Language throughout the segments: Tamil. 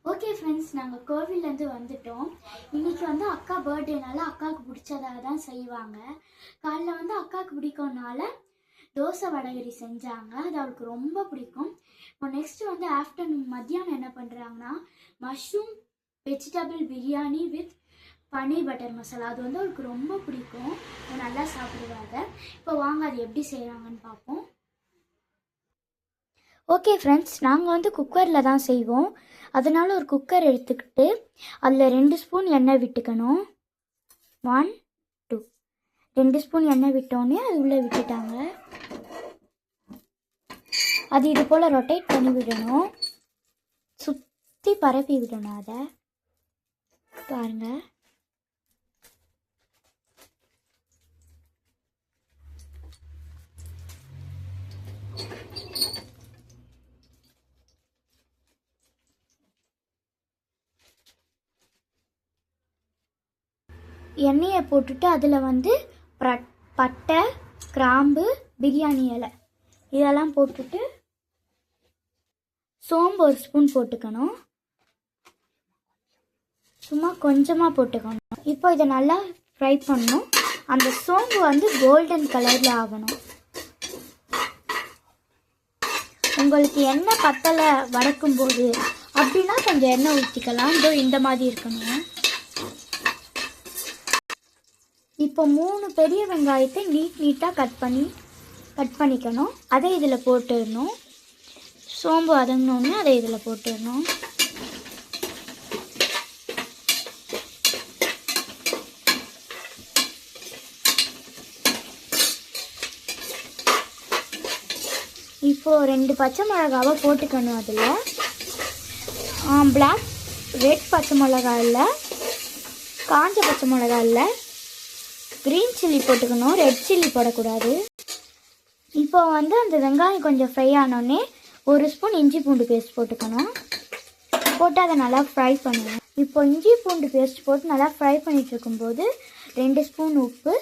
ஓகே ஃப்ரெண்ட்ஸ், நாங்கள் கோவிலேருந்து வந்துட்டோம். இன்றைக்கி வந்து அக்கா பர்த்டேனால அக்காவுக்கு பிடிச்சதாக தான் செய்வாங்க. காலைல வந்து அக்காவுக்கு பிடிக்கும்னால தோசை வடகரி செஞ்சாங்க. அது அவளுக்கு ரொம்ப பிடிக்கும். இப்போ நெக்ஸ்ட்டு வந்து ஆஃப்டர்நூன் மத்தியானம் என்ன பண்ணுறாங்கன்னா mushroom vegetable biryani with paneer butter masala. அது வந்து அவளுக்கு ரொம்ப பிடிக்கும், நல்லா சாப்பிடுவாங்க. இப்போ வாங்க அது எப்படி செய்கிறாங்கன்னு பார்ப்போம். ஓகே ஃப்ரெண்ட்ஸ், நாங்கள் வந்து குக்கரில் தான் செய்வோம். அதனால ஒரு குக்கர் எடுத்துக்கிட்டு அதில் 2 ஸ்பூன் எண்ணெய் விட்டுக்கணும். 1 2 2 ஸ்பூன் எண்ணெய் விட்டோன்னே அது உள்ளே விட்டுட்டாங்க. அது இது போல் ரொட்டேட் பண்ணி விடணும், சுற்றி பரப்பி விடணும். அதை பாருங்கள். எண்ணெயை போட்டுட்டு அதில் வந்து பட்டை, கிராம்பு, பிரியாணி இலை இதெல்லாம் போட்டுட்டு சோம்பு 1 ஸ்பூன் போட்டுக்கணும். சும்மா கொஞ்சமாக போட்டுக்கணும். இப்போ இதை நல்லா ஃப்ரை பண்ணணும். அந்த சோம்பு வந்து கோல்டன் கலரில் ஆகணும். உங்களுக்கு எண்ணெய் பத்தலை வதக்கும் போது அப்படின்னா கொஞ்சம் எண்ணெய் ஊற்றிக்கலாம். இந்த மாதிரி இருக்கணும். இப்போ 3 பெரிய வெங்காயத்தை நீட்டாக கட் பண்ணிக்கணும். அதை இதில் போட்டுடணும். சோம்பு வதங்கினோடனே அதை இதில் போட்டுடணும். இப்போது 2 பச்சை மிளகாவை போட்டுக்கணும். அதில் ரெட் பச்சை மிளகா இல்லை, காஞ்ச பச்சை மிளகா இல்லை, க்ரீன் சில்லி போட்டுக்கணும், ரெட் சில்லி போடக்கூடாது. இப்போ வந்து அந்த வெங்காயம் கொஞ்சம் ஃப்ரை ஆனோடனே 1 ஸ்பூன் இஞ்சி பூண்டு பேஸ்ட் போட்டுக்கணும். போட்டு அதை நல்லா ஃப்ரை பண்ணணும். இப்போ இஞ்சி பூண்டு பேஸ்ட் போட்டு நல்லா ஃப்ரை பண்ணிகிட்டு இருக்கும்போது 2 ஸ்பூன் உப்பு,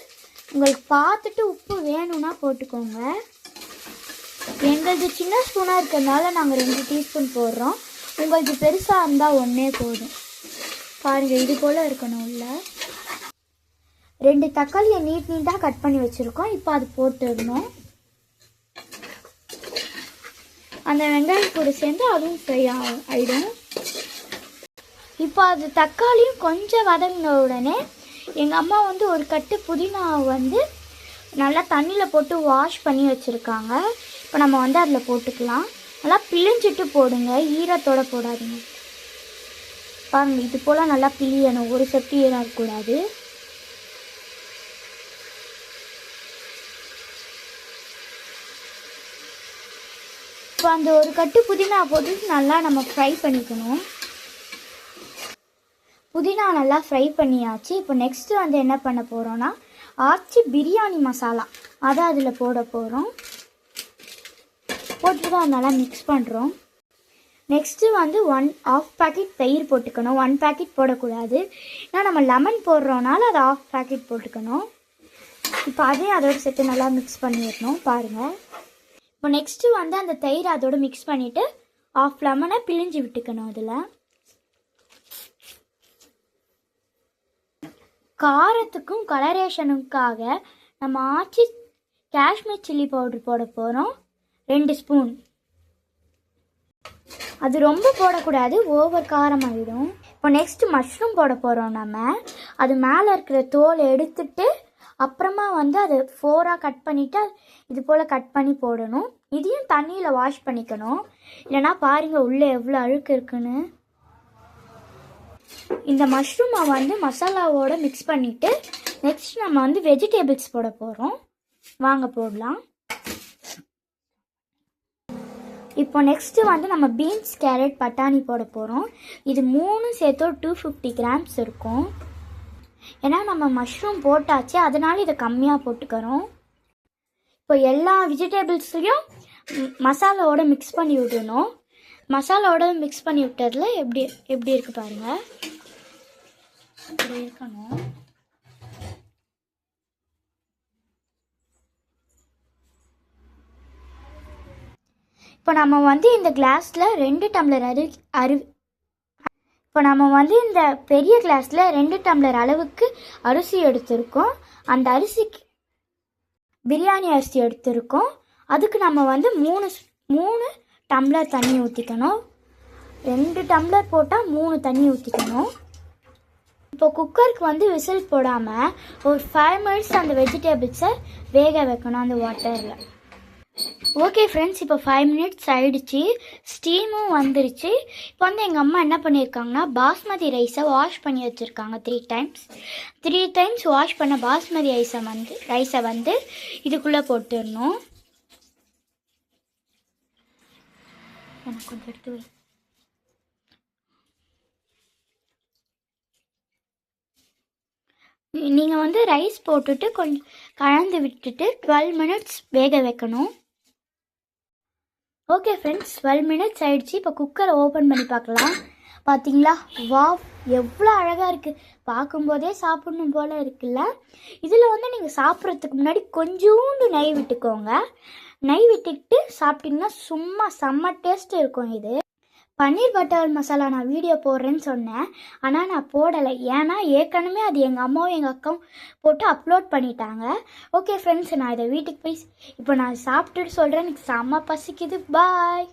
உங்களுக்கு பார்த்துட்டு உப்பு வேணும்னா போட்டுக்கோங்க. எங்களது சின்ன ஸ்பூனாக இருக்கிறதுனால நாங்கள் 2 டீஸ்பூன் போடுறோம். உங்களுக்கு பெருசாக இருந்தால் 1 போதும். பாருங்கள், இது போல் இருக்கணும். உள்ள 2 தக்காளியை நீட்டாக கட் பண்ணி வச்சுருக்கோம். இப்போ அது போட்டுடணும். அந்த வெங்காயம் கூட சேர்ந்து அதுவும் ஃப்ரை ஆகிடும். இப்போ அது தக்காளியும் கொஞ்சம் வதங்கின உடனே எங்கள் அம்மா வந்து ஒரு கட்டு புதினாவை வந்து நல்லா தண்ணியில் போட்டு வாஷ் பண்ணி வச்சுருக்காங்க. இப்போ நம்ம வந்து அதில் போட்டுக்கலாம். நல்லா பிழிஞ்சிட்டு போடுங்க, ஈரத்தோடு போடாதீங்க. பாருங்கள், இது போல் நல்லா பிழியணும், ஒரு செட்டு ஈரம் இருக்கக்கூடாது. இப்போ அந்த ஒரு கட்டு புதினா போட்டு நல்லா நம்ம ஃப்ரை பண்ணிக்கணும். புதினா நல்லா ஃப்ரை பண்ணியாச்சு. இப்போ நெக்ஸ்ட்டு வந்து என்ன பண்ண போகிறோன்னா ஆச்சி பிரியாணி மசாலா அதை அதில் போட போகிறோம். போட்டு தான் நல்லா மிக்ஸ் பண்ணுறோம். நெக்ஸ்ட்டு வந்து 1/2 பாக்கெட் தயிர் போட்டுக்கணும். 1 பாக்கெட் போடக்கூடாது, ஏன்னா நம்ம லெமன் போடுறோனால அதை 1/2 பாக்கெட் போட்டுக்கணும். இப்போ அதையும் அதோடு சேர்த்து நல்லா மிக்ஸ் பண்ணிடணும். பாருங்கள், இப்போ நெக்ஸ்ட்டு வந்து அந்த தயிர் அதோடு மிக்ஸ் பண்ணிவிட்டு 1/2 லெமனை பிழிஞ்சு விட்டுக்கணும். அதில் காரத்துக்கும் கலரேஷனுக்காக நம்ம ஆச்சி காஷ்மீர் சில்லி பவுடர் போட போகிறோம், 2 ஸ்பூன். அது ரொம்ப போடக்கூடாது, ஓவர் காரம் ஆகிடும். இப்போ நெக்ஸ்ட்டு மஷ்ரூம் போட போகிறோம். நம்ம அது மேலே இருக்கிற தோலை எடுத்துட்டு அப்புறமா வந்து அதை 4ஆக கட் பண்ணிவிட்டு இது போல் கட் பண்ணி போடணும். இதையும் தண்ணியில் வாஷ் பண்ணிக்கணும், இல்லைனா பாருங்கள் உள்ளே எவ்வளோ அழுக்கு இருக்குன்னு. இந்த மஷ்ரூமை வந்து மசாலாவோடு மிக்ஸ் பண்ணிவிட்டு நெக்ஸ்ட் நம்ம வந்து வெஜிடபிள்ஸ் போட போகிறோம். வாங்க போடலாம். இப்போ நெக்ஸ்ட்டு வந்து நம்ம பீன்ஸ், கேரட், பட்டாணி போட போகிறோம். இது 3 சேர்த்து 250 கிராம்ஸ் இருக்கும். ஏன்னா நம்ம மஷ்ரூம் போட்டாச்சு, அதனால இதை கம்மியாக போட்டுக்கிறோம். இப்போ எல்லா வெஜிடபிள்ஸையும் மசாலாவோட மிக்ஸ் பண்ணி விடணும். மசாலாவோட மிக்ஸ் பண்ணி விட்டதில் எப்படி இருக்குது பாருங்கள், இப்படி இருக்கணும். இப்போ நம்ம வந்து இந்த கிளாஸில் 2 டம்ளர் இப்போ நம்ம வந்து இந்த பெரிய கிளாஸில் 2 டம்ளர் அளவுக்கு அரிசி எடுத்திருக்கோம். அந்த அரிசிக்கு பிரியாணி அரிசி எடுத்திருக்கோம். அதுக்கு நம்ம வந்து 3 டம்ளர் தண்ணி ஊற்றிக்கணும். 2 டம்ளர் போட்டால் 3 தண்ணி ஊற்றிக்கணும். இப்போ குக்கருக்கு வந்து விசில் போடாமல் ஒரு 5 மினிட்ஸ் அந்த வெஜிடபிள்ஸை வேக வைக்கணும் அந்த வாட்டரில். ஓகே ஃப்ரெண்ட்ஸ், இப்போ 5 மினிட்ஸ் ஆகிடுச்சு, ஸ்டீமும் வந்துருச்சு. இப்போ வந்து எங்கள் அம்மா என்ன பண்ணியிருக்காங்கன்னா பாஸ்மதி ரைஸை வாஷ் பண்ணி வச்சுருக்காங்க 3 டைம்ஸ் வாஷ் பண்ண பாஸ்மதி ரைஸை வந்து இதுக்குள்ளே போட்டுடணும். எனக்கு கொஞ்சம் எடுத்து வை. நீங்கள் வந்து ரைஸ் போட்டுட்டு கொஞ்சம் கலந்து விட்டுட்டு 12 மினிட்ஸ் வேக வைக்கணும். ஓகே ஃப்ரெண்ட்ஸ், 12 மினிட்ஸ் ஆகிடுச்சு. இப்போ குக்கரை ஓப்பன் பண்ணி பார்க்கலாம். பார்த்தீங்களா, வாவ் எவ்வளோ அழகாக இருக்குது. பார்க்கும்போதே சாப்பிடணும் போல் இருக்குல்ல. இதில் வந்து நீங்கள் சாப்பிட்றதுக்கு முன்னாடி கொஞ்சோண்டு நெய் விட்டுக்கோங்க. நெய் விட்டுக்கிட்டு சாப்பிட்டிங்கன்னா சும்மா செம்ம டேஸ்ட் இருக்கும். இது பன்னீர் பட்டர் மசாலா நான் வீடியோ போடுறேன்னு சொன்னேன், ஆனால் நான் போடலை. ஏன்னா ஏற்கனவே அது எங்கள் அம்மாவும் எங்கள் அக்காவும் போட்டு அப்லோட் பண்ணிட்டாங்க. ஓகே ஃப்ரெண்ட்ஸ், நான் இதை வீட்டுக்கு போய் இப்போ நான் சாப்பிட்டுட்டு சொல்கிறேன். எனக்கு செம்ம பசிக்குது. பாய்.